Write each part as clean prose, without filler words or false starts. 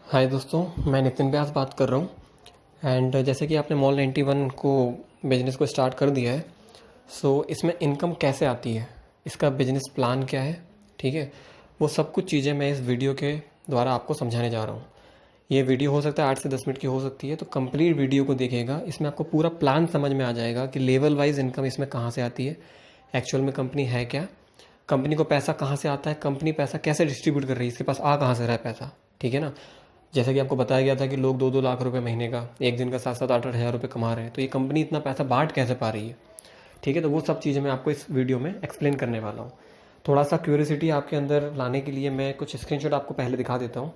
हाय दोस्तों, मैं नितिन व्यास बात कर रहा हूँ। एंड जैसे कि आपने मॉल 91 को बिजनेस को स्टार्ट कर दिया है, सो इसमें इनकम कैसे आती है, इसका बिजनेस प्लान क्या है, ठीक है, वो सब कुछ चीज़ें मैं इस वीडियो के द्वारा आपको समझाने जा रहा हूँ। ये वीडियो हो सकता है 8 से 10 मिनट की हो सकती है, तो कंप्लीट वीडियो को देखिएगा। इसमें आपको पूरा प्लान समझ में आ जाएगा कि लेवल वाइज इनकम इसमें कहाँ से आती है, एक्चुअल में कंपनी है क्या, कंपनी को पैसा कहाँ से आता है, कंपनी पैसा कैसे डिस्ट्रीब्यूट कर रही है, इसके पास आ कहाँ से रहा है पैसा, ठीक है ना। जैसे कि आपको बताया गया था कि लोग 2-2 लाख रुपए महीने का, एक दिन का 7-7 8-8 हज़ार रुपये कमा रहे हैं, तो ये कंपनी इतना पैसा बांट कैसे पा रही है, ठीक है। तो वो सब चीज़ें मैं आपको इस वीडियो में एक्सप्लेन करने वाला हूँ। थोड़ा सा क्यूरियोसिटी आपके अंदर लाने के लिए मैं कुछ स्क्रीनशॉट आपको पहले दिखा देता हूँ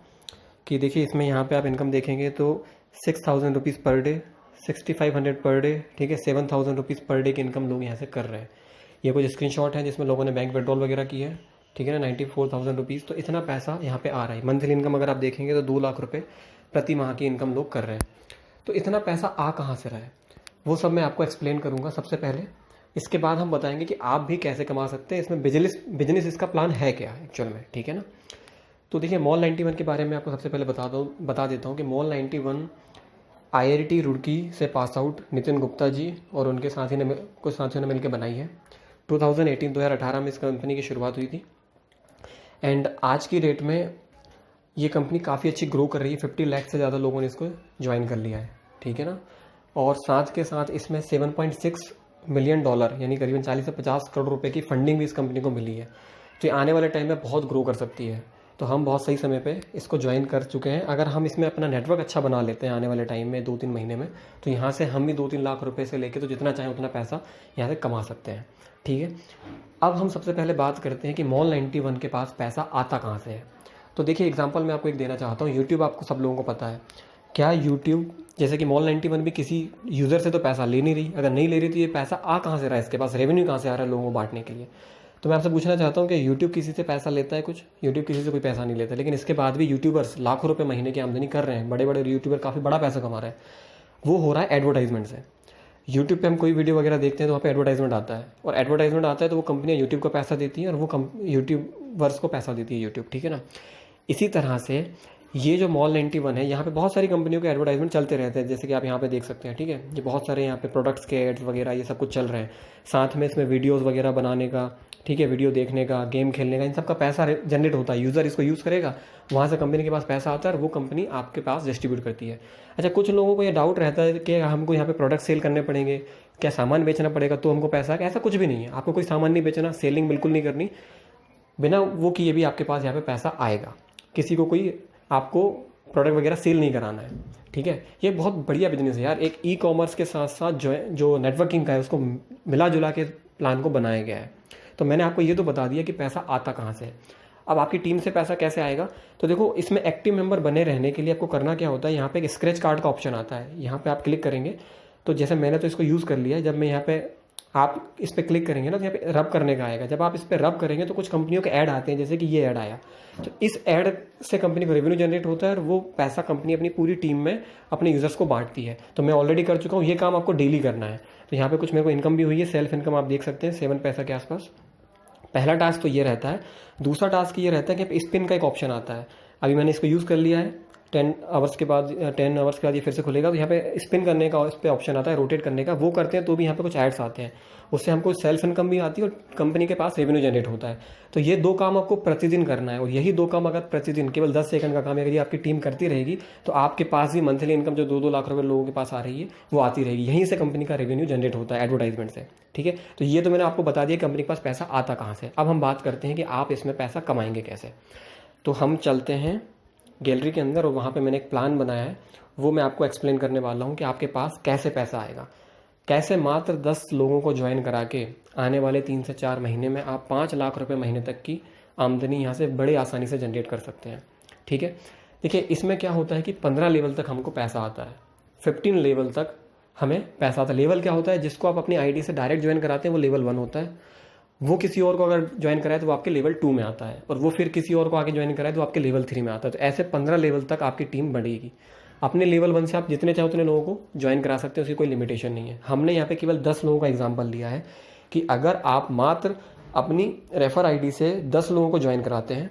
कि देखिए इसमें यहाँ पे आप इनकम देखेंगे तो 6,000 rupees per day, 6,500 per day, ठीक है, 7,000 रुपीज़ पर डे की इनकम लोग यहाँ से कर रहे हैं। ये कुछ स्क्रीनशॉट है जिसमें लोगों ने बैंक विड्रॉल वगैरह की है, ठीक है ना, 94,000 रुपीज़। तो इतना पैसा यहाँ पे आ रहा है। मंथली इनकम अगर आप देखेंगे तो 2 लाख रुपए प्रति माह की इनकम लोग कर रहे हैं। तो इतना पैसा आ कहाँ से रहा है, वो सब मैं आपको एक्सप्लेन करूँगा सबसे पहले। इसके बाद हम बताएंगे कि आप भी कैसे कमा सकते हैं, इसमें बिजनेस बिजनेस इसका प्लान है क्या एक्चुअल में, ठीक है ना। तो देखिए मॉल 91 के बारे में आपको सबसे पहले बता देता हूँ कि मॉल 91 IIT रुड़की से पास आउट नितिन गुप्ता जी और उनके साथी ने कुछ साथियों ने मिलकर बनाई है। 2018 में इस कंपनी की शुरुआत हुई थी। एंड आज की डेट में ये कंपनी काफ़ी अच्छी ग्रो कर रही है। 50 लाख से ज़्यादा लोगों ने इसको ज्वाइन कर लिया है, ठीक है ना। और साथ के साथ इसमें $7.6 मिलियन यानी करीबन 40 से 50 करोड़ रुपए की फंडिंग भी इस कंपनी को मिली है। तो ये आने वाले टाइम में बहुत ग्रो कर सकती है। तो हम बहुत सही समय पे इसको ज्वाइन कर चुके हैं। अगर हम इसमें अपना नेटवर्क अच्छा बना लेते हैं आने वाले टाइम में 2-3 महीने में, तो यहाँ से हम भी 2-3 लाख रुपए से लेके तो जितना चाहें उतना पैसा यहाँ से कमा सकते हैं, ठीक है। अब हम सबसे पहले बात करते हैं कि मॉल 91 के पास पैसा आता कहाँ से है। तो देखिए एग्जांपल मैं आपको एक देना चाहता हूँ। यूट्यूब आपको सब लोगों को पता है। क्या यूट्यूब जैसे कि मॉल 91 भी किसी यूज़र से तो पैसा ले नहीं रही, अगर नहीं ले रही तो ये पैसा आ कहाँ से रहा है, इसके पास रेवेन्यू कहाँ से आ रहा है लोगों को बांटने के लिए। तो मैं आपसे पूछना चाहता हूँ कि यूट्यूब किसी से पैसा लेता है कुछ? यूट्यूब किसी से कोई पैसा नहीं लेता, लेकिन इसके बाद भी यूट्यूबर्स लाखों रुपए महीने की आमदनी कर रहे हैं। बड़े बड़े यूट्यूबर काफ़ी बड़ा पैसा कमा रहे हैं। वो हो रहा है एडवर्टाइजमेंट से। यूट्यूब पे हम कोई वीडियो वगैरह देखते हैं तो वहाँ पे एडवर्टाइजमेंट आता है, और एडवर्टाइजमेंट आता है तो वो कंपनियाँ यूट्यूब को पैसा देती हैं और वो यूट्यूबर्स को पैसा देती है यूट्यूब, ठीक है ना। इसी तरह से ये जो मॉल 91 है, यहाँ पे बहुत सारी कंपनियों के एडवर्टाइजमेंट चलते रहते हैं, जैसे कि आप यहाँ पे देख सकते हैं, ठीक है। ये बहुत सारे यहाँ पे प्रोडक्ट्स के एड्स वगैरह ये सब कुछ चल रहे हैं। साथ में इसमें वीडियोस वगैरह बनाने का, ठीक है, वीडियो देखने का, गेम खेलने का, इन सब का पैसा जनरेट होता है। यूज़र इसको यूज़ करेगा, वहाँ से कंपनी के पास पैसा आता है और वो कंपनी आपके पास डिस्ट्रीब्यूट करती है। अच्छा, कुछ लोगों को ये डाउट रहता है कि हमको यहाँ पे प्रोडक्ट सेल करने पड़ेंगे, क्या सामान बेचना पड़ेगा तो हमको पैसा आएगा। ऐसा कुछ भी नहीं है। आपको कोई सामान नहीं बेचना, सेलिंग बिल्कुल नहीं करनी, बिना वो किए भी आपके पास यहाँ पे पैसा आएगा। किसी को कोई आपको प्रोडक्ट वगैरह सेल नहीं कराना है, ठीक है। ये बहुत बढ़िया बिजनेस है यार। एक ई कॉमर्स के साथ साथ जो नेटवर्किंग का है उसको मिला जुला के प्लान को बनाया गया है। तो मैंने आपको ये तो बता दिया कि पैसा आता कहाँ से है। अब आपकी टीम से पैसा कैसे आएगा, तो देखो इसमें एक्टिव मेंबर बने रहने के लिए आपको करना क्या होता है, यहाँ पे एक स्क्रैच कार्ड का ऑप्शन आता है। यहाँ पे आप क्लिक करेंगे तो जैसे मैंने तो इसको यूज़ कर लिया है। जब मैं यहाँ पे आप इस पर क्लिक करेंगे ना तो यहाँ पे रब करने का आएगा। जब आप इस पर रब करेंगे तो कुछ कंपनियों के ऐड आते हैं, जैसे कि ये ऐड आया। तो इस ऐड से कंपनी को रेवेन्यू जनरेट होता है और वो पैसा कंपनी अपनी पूरी टीम में अपने यूज़र्स को बांटती है। तो मैं ऑलरेडी कर चुका हूँ, ये काम आपको डेली करना है। तो यहाँ पे कुछ मेरे को इनकम भी हुई है, सेल्फ इनकम आप देख सकते हैं 7 पैसा के आसपास। पहला टास्क तो ये रहता है। दूसरा टास्क ये रहता है कि स्पिन का एक ऑप्शन आता है। अभी मैंने इसको यूज़ कर लिया है। 10 आवर्स के बाद ये फिर से खुलेगा। तो यहाँ पे स्पिन करने का इस पर ऑप्शन आता है, रोटेट करने का। वो करते हैं तो भी यहाँ पे कुछ एड्स आते हैं, उससे हमको सेल्फ इनकम भी आती है और कंपनी के पास रेवेन्यू जनरेट होता है। तो ये 2 काम आपको प्रतिदिन करना है, और यही 2 काम अगर प्रतिदिन केवल 10 सेकंड का काम है, अगर ये आपकी टीम करती रहेगी तो आपके पास भी मंथली इनकम जो 2-2 लाख रुपए लोगों के पास आ रही है वो आती रहेगी। यहीं से कंपनी का रेवेन्यू जनरेट होता है एडवर्टाइजमेंट से, ठीक है। तो ये तो मैंने आपको बता दिया कंपनी के पास पैसा आता कहाँ से। अब हम बात करते हैं कि आप इसमें पैसा कमाएंगे कैसे। तो हम चलते हैं गैलरी के अंदर और वहाँ पे मैंने एक प्लान बनाया है, वो मैं आपको एक्सप्लेन करने वाला हूँ कि आपके पास कैसे पैसा आएगा। कैसे मात्र 10 लोगों को ज्वाइन करा के आने वाले 3 से 4 महीने में आप 5 लाख रुपए महीने तक की आमदनी यहाँ से बड़े आसानी से जनरेट कर सकते हैं, ठीक है। देखिए इसमें क्या होता है कि 15 लेवल तक हमको पैसा आता है, 15 लेवल तक हमें पैसा आता है। लेवल क्या होता है, जिसको आप अपनी आईडी से डायरेक्ट ज्वाइन कराते हैं वो लेवल 1 होता है। वो किसी और को अगर ज्वाइन कराए तो वो आपके लेवल 2 में आता है, और वो फिर किसी और को आगे ज्वाइन कराए तो आपके लेवल 3 में आता है। तो ऐसे 15 लेवल तक आपकी टीम बढ़ेगी। अपने लेवल 1 से आप जितने चाहो उतने लोगों को ज्वाइन करा सकते हैं, उसकी कोई लिमिटेशन नहीं है। हमने यहाँ पे केवल 10 लोगों का एग्जाम्पल लिया है कि अगर आप मात्र अपनी रेफर आईडी से 10 लोगों को ज्वाइन कराते हैं,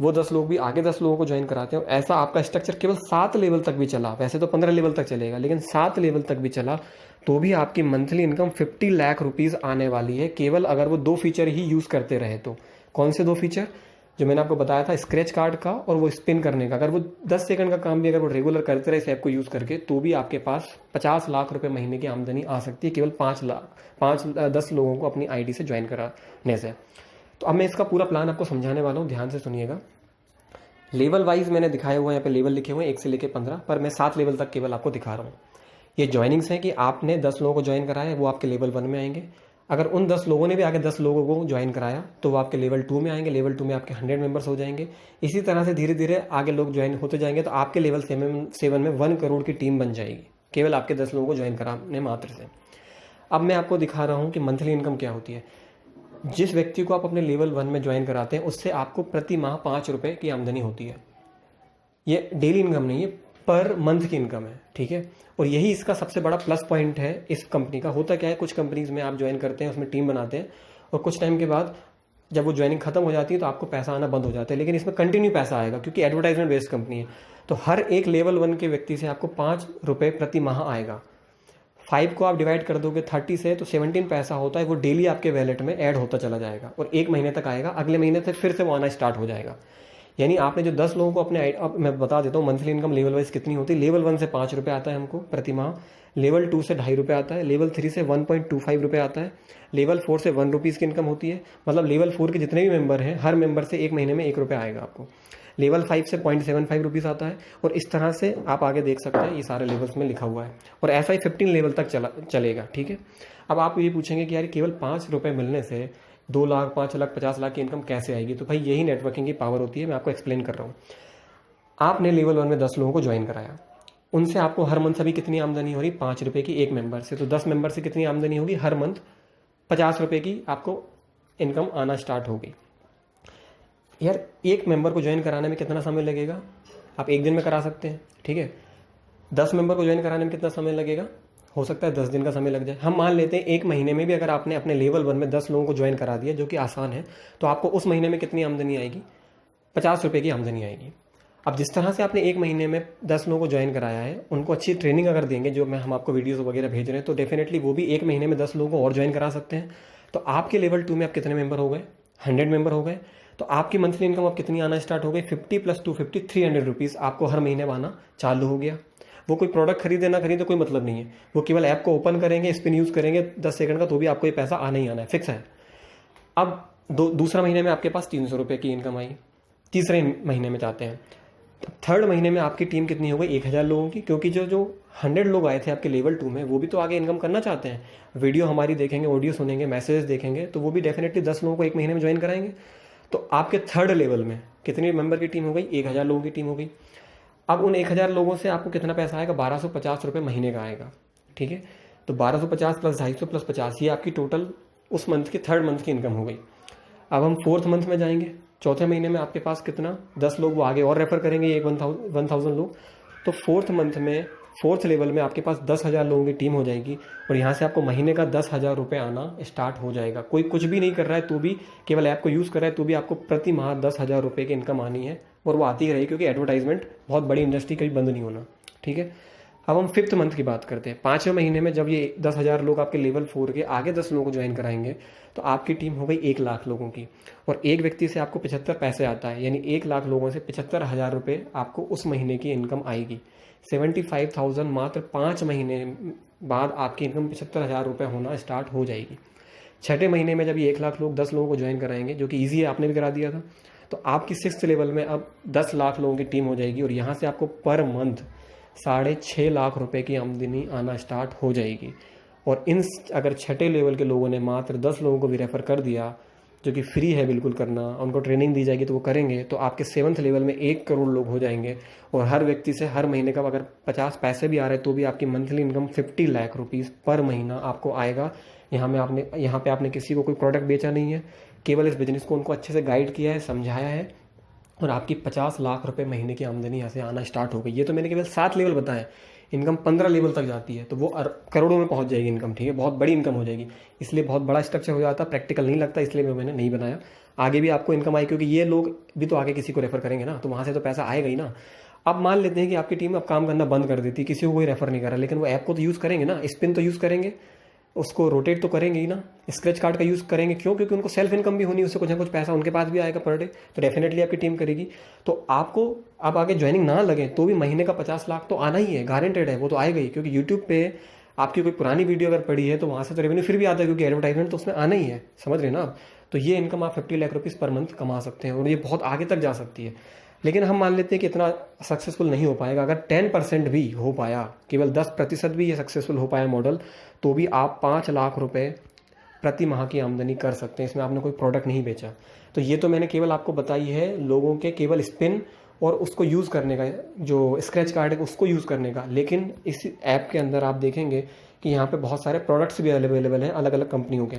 वो 10 लोग भी आगे 10 लोगों को ज्वाइन कराते हैं। ऐसा आपका स्ट्रक्चर केवल 7 लेवल तक भी चला, वैसे तो 15 लेवल तक चलेगा, लेकिन 7 लेवल तक भी चला तो भी आपकी मंथली इनकम 50 लाख रुपीज़ आने वाली है, केवल अगर वो 2 फीचर ही यूज़ करते रहे तो। कौन से 2 फीचर? जो मैंने आपको बताया था, स्क्रैच कार्ड का और वो स्पिन करने का। अगर वो 10 सेकंड का काम भी अगर वो रेगुलर करते रहे इस ऐप को यूज़ करके, तो भी आपके पास 50 लाख रुपए महीने की आमदनी आ सकती है, केवल 10 लोगों को अपनी आईडी से ज्वाइन कराने से। तो अब मैं इसका पूरा प्लान आपको समझाने वाला हूँ, ध्यान से सुनिएगा। लेवल वाइज मैंने दिखाया हुआ है, यहाँ पे लेवल लिखे हुए हैं 1 से लेकर 15, पर मैं 7 लेवल तक केवल आपको दिखा रहा हूँ। ये ज्वाइनिंग्स हैं कि आपने 10 लोगों को ज्वाइन कराया है, वो आपके लेवल 1 में आएंगे। अगर उन 10 लोगों ने भी आगे 10 लोगों को ज्वाइन कराया तो वो आपके लेवल 2 में आएंगे। लेवल 2 में आपके 100 मेंबर्स हो जाएंगे। इसी तरह से धीरे धीरे आगे लोग ज्वाइन होते जाएंगे तो आपके लेवल 7 में 1 करोड़ की टीम बन जाएगी, केवल आपके 10 लोगों को ज्वाइन कराने मात्र से। अब मैं आपको दिखा रहा हूँ कि मंथली इनकम क्या होती है। जिस व्यक्ति को आप अपने लेवल 1 में ज्वाइन कराते हैं उससे आपको प्रति माह 5 रुपये की आमदनी होती है। ये डेली इनकम नहीं है, पर मंथ की इनकम है, ठीक है। और यही इसका सबसे बड़ा प्लस पॉइंट है इस कंपनी का। होता क्या है, कुछ कंपनीज में आप ज्वाइन करते हैं, उसमें टीम बनाते हैं और कुछ टाइम के बाद जब वो ज्वाइनिंग खत्म हो जाती है तो आपको पैसा आना बंद हो जाता है, लेकिन इसमें कंटिन्यू पैसा आएगा क्योंकि एडवर्टाइजमेंट बेस्ड कंपनी है। तो हर एक लेवल 1 के व्यक्ति से आपको 5 रुपये प्रति माह आएगा। 5 को आप डिवाइड कर दोगे 30 से तो 17 पैसा होता है, वो डेली आपके वैलेट में ऐड होता चला जाएगा और 1 महीने तक आएगा। अगले महीने से फिर से वो आना स्टार्ट हो जाएगा। यानी आपने जो 10 लोगों को अपने, अब मैं बता देता हूँ मंथली इनकम लेवल वाइज कितनी होती है। लेवल 1 से 5 रुपये आता है हमको प्रति माह, लेवल 2 से 2.5 रुपये आता है, लेवल 3 से 1.25 रुपये आता है, लेवल 4 से 1 रुपीज़ की इनकम होती है। मतलब लेवल 4 के जितने भी मेंबर हैं हर मेंबर से 1 महीने में 1 रुपये आएगा आपको। लेवल 5 से 0.75 रुपीज़ आता है और इस तरह से आप आगे देख सकते हैं, ये सारे लेवल्स में लिखा हुआ है और ऐसा ही 15 लेवल तक चलेगा, ठीक है। अब आप ये पूछेंगे कि यार केवल 5 रुपये मिलने से 2 लाख, 5 लाख, 50 लाख की इनकम कैसे आएगी? तो भाई यही नेटवर्किंग की पावर होती है, मैं आपको एक्सप्लेन कर रहा हूँ। आपने लेवल 1 में 10 लोगों को ज्वाइन कराया, उनसे आपको हर मंथ अभी कितनी आमदनी हो रही? 5 रुपये की एक मेंबर से। तो 10 मेंबर से कितनी आमदनी होगी? हर मंथ 50 रुपये की आपको इनकम आना स्टार्ट होगी। यार एक मेंबर को ज्वाइन कराने में कितना समय लगेगा? आप एक दिन में करा सकते हैं, ठीक है। 10 मेंबर को ज्वाइन कराने में कितना समय लगेगा? हो सकता है 10 दिन का समय लग जाए। हम मान लेते हैं 1 महीने में भी अगर आपने अपने लेवल 1 में 10 लोगों को ज्वाइन करा दिया, जो कि आसान है, तो आपको उस महीने में कितनी आमदनी आएगी? 50 रुपये की आमदनी आएगी। अब जिस तरह से आपने 1 महीने में 10 लोगों को ज्वाइन कराया है, उनको अच्छी ट्रेनिंग अगर देंगे, जो हम आपको वीडियोस वगैरह भेज रहे हैं, तो डेफिनेटली वो भी 1 महीने में 10 लोगों को और ज्वाइन करा सकते हैं। तो आपके लेवल 2 में आप कितने मेंबर हो गए? 100 मेंबर हो गए। तो आपकी मंथली इनकम अब कितनी आना स्टार्ट हो गई? 50 + 250 300 रुपीज़ आपको हर महीने आना चालू हो गया। वो कोई प्रोडक्ट खरीदे ना खरीदे कोई मतलब नहीं है, वो केवल ऐप को ओपन करेंगे, स्पिन यूज़ करेंगे 10 सेकंड का, तो भी आपको ये पैसा आना ही आना है, फिक्स है। अब दूसरा महीने में आपके पास 300 रुपये की इनकम आई, तीसरे महीने में जाते हैं। थर्ड महीने में आपकी टीम कितनी हो गई? 1000 लोगों की, क्योंकि जो 100 लोग आए थे आपके लेवल 2 में, वो भी तो आगे इनकम करना चाहते हैं। वीडियो हमारी देखेंगे, ऑडियो सुनेंगे, मैसेज देखेंगे, तो वो भी डेफिनेटली 10 लोगों को 1 महीने में ज्वाइन कराएंगे। तो आपके थर्ड लेवल में कितने मेंबर की टीम हो गई? 1000 लोगों की टीम हो गई। अब उन 1000 लोगों से आपको कितना पैसा आएगा? 1250 रुपये महीने का आएगा, ठीक है। तो 1250 + 250 + 50, ये आपकी टोटल उस मंथ की, थर्ड मंथ की इनकम हो गई। अब हम 4th मंथ में जाएंगे। चौथे महीने में आपके पास कितना? 10 लोग वो आगे और रेफर करेंगे, 1000 लोग। तो 4th मंथ में, 4th लेवल में आपके पास 10,000 लोगों की टीम हो जाएगी और यहाँ से आपको महीने का 10,000 रुपये आना स्टार्ट हो जाएगा। कोई कुछ भी नहीं कर रहा है तो भी, केवल ऐप को यूज़ कर रहा है तो भी आपको प्रति माह 10,000 रुपये की इनकम आनी है और वो आती ही रही, क्योंकि एडवर्टाइजमेंट बहुत बड़ी इंडस्ट्री, कभी बंद नहीं होना, ठीक है। अब हम 5th मंथ की बात करते हैं। 5वें महीने में जब ये 10,000 लोग आपके लेवल 4 के आगे 10 लोगों को ज्वाइन कराएंगे, तो आपकी टीम हो गई 1 लाख लोगों की और एक व्यक्ति से आपको 75 पैसे आता है, यानी 1 लाख लोगों से 75,000 रुपये आपको उस महीने की इनकम आएगी। 75,000 मात्र 5 महीने बाद आपकी इनकम 75,000 रुपये होना स्टार्ट हो जाएगी। 6ठे महीने में जब ये 1 लाख लोग 10 लोगों को ज्वाइन कराएंगे, जो कि ईजी है, आपने भी करा दिया था, तो आपकी 6th लेवल में अब 10 लाख लोगों की टीम हो जाएगी और यहाँ से आपको पर मंथ 6.5 लाख रुपए की आमदनी आना स्टार्ट हो जाएगी। और इन अगर 6ठे लेवल के लोगों ने मात्र 10 लोगों को भी रेफ़र कर दिया, जो कि फ्री है बिल्कुल करना, उनको ट्रेनिंग दी जाएगी तो वो करेंगे, तो आपके 7th लेवल में 1 करोड़ लोग हो जाएंगे और हर व्यक्ति से हर महीने का अगर 50 पैसे भी आ रहे हैं तो भी आपकी मंथली इनकम 50 लाख रुपीज़ पर महीना आपको आएगा। यहाँ पे आपने किसी को कोई प्रोडक्ट बेचा नहीं है, केवल इस बिजनेस को उनको अच्छे से गाइड किया है, समझाया है और आपकी 50 लाख रुपए महीने की आमदनी यहाँ से आना स्टार्ट हो गई। ये तो मैंने केवल 7 लेवल बताए, इनकम 15 लेवल तक जाती है तो वो करोड़ों में पहुँच जाएगी इनकम, ठीक है, बहुत बड़ी इनकम हो जाएगी। इसलिए बहुत बड़ा स्ट्रक्चर हो जाता है, प्रैक्टिकल नहीं लगता, इसलिए मैंने नहीं बनाया। आगे भी आपको इनकम आएगी, क्योंकि ये लोग भी तो आगे किसी को रेफर करेंगे ना, तो वहाँ से तो पैसा आएगा ही ना। अब मान लेते हैं कि आपकी टीम अब काम करना बंद कर देती, किसी को कोई रेफर नहीं कर रहा, लेकिन वो ऐप को तो यूज़ करेंगे ना, स्पिन तो यूज़ करेंगे, उसको रोटेट तो करेंगे ही ना, स्क्रैच कार्ड का यूज़ करेंगे। क्यों? क्योंकि उनको सेल्फ इनकम भी होनी है, उससे कुछ ना कुछ पैसा उनके पास भी आएगा पर डे, तो डेफिनेटली आपकी टीम करेगी। तो आपको अब आगे ज्वाइनिंग ना लगे तो भी महीने का 50 लाख तो आना ही है, गारंटेड है, वो तो आएगा ही। क्योंकि यूट्यूब पे आपकी कोई पुरानी वीडियो अगर पड़ी है तो वहाँ से तो रेवेन्यू फिर भी आता है, क्योंकि एडवर्टाइजमेंट तो उसमें आना ही है, समझ रहे हैं ना आप। तो ये इनकम आप 50 लाख रुपीज़ पर मंथ कमा सकते हैं, और ये बहुत आगे तक जा सकती है। लेकिन हम मान लेते हैं कि इतना सक्सेसफुल नहीं हो पाएगा। अगर 10% भी हो पाया, केवल 10% भी ये सक्सेसफुल हो पाया मॉडल, तो भी आप 5 लाख रुपए प्रति माह की आमदनी कर सकते हैं। इसमें आपने कोई प्रोडक्ट नहीं बेचा। तो ये तो मैंने केवल आपको बताई है लोगों के केवल स्पिन और उसको यूज़ करने का, जो स्क्रैच कार्ड है उसको यूज़ करने का। लेकिन इस ऐप के अंदर आप देखेंगे कि यहाँ पे बहुत सारे प्रोडक्ट्स भी अवेलेबल हैं अलग अलग कंपनियों के।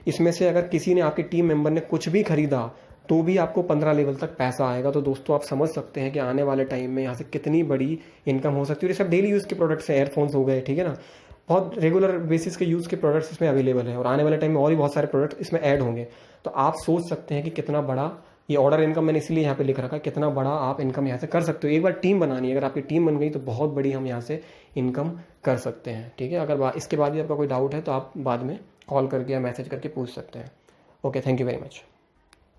इसमें से अगर किसी ने, आपके टीम मेंबर ने कुछ भी खरीदा, तो भी आपको 15 लेवल तक पैसा आएगा। तो दोस्तों आप समझ सकते हैं कि आने वाले टाइम में यहाँ से कितनी बड़ी इनकम हो सकती है। और ये सब डेली यूज़ के प्रोडक्ट्स हैं, एयरफोन्स हो गए, ठीक है ना, बहुत रेगुलर बेसिस के यूज़ के प्रोडक्ट्स इसमें अवेलेबल है, और आने वाले टाइम में और भी बहुत सारे प्रोडक्ट इसमें ऐड होंगे। तो आप सोच सकते हैं कि कितना बड़ा ये ऑर्डर इनकम, मैंने इसीलिए यहाँ पे लिख रखा है, कितना बड़ा आप इनकम यहाँ से कर सकते हो। एक बार टीम बनानी है, अगर आपकी टीम बन गई तो बहुत बड़ी हम यहाँ से इनकम कर सकते हैं, ठीक है। अगर इसके बाद भी आपका कोई डाउट है तो आप बाद में कॉल करके या मैसेज करके पूछ सकते हैं। Okay, thank you very much.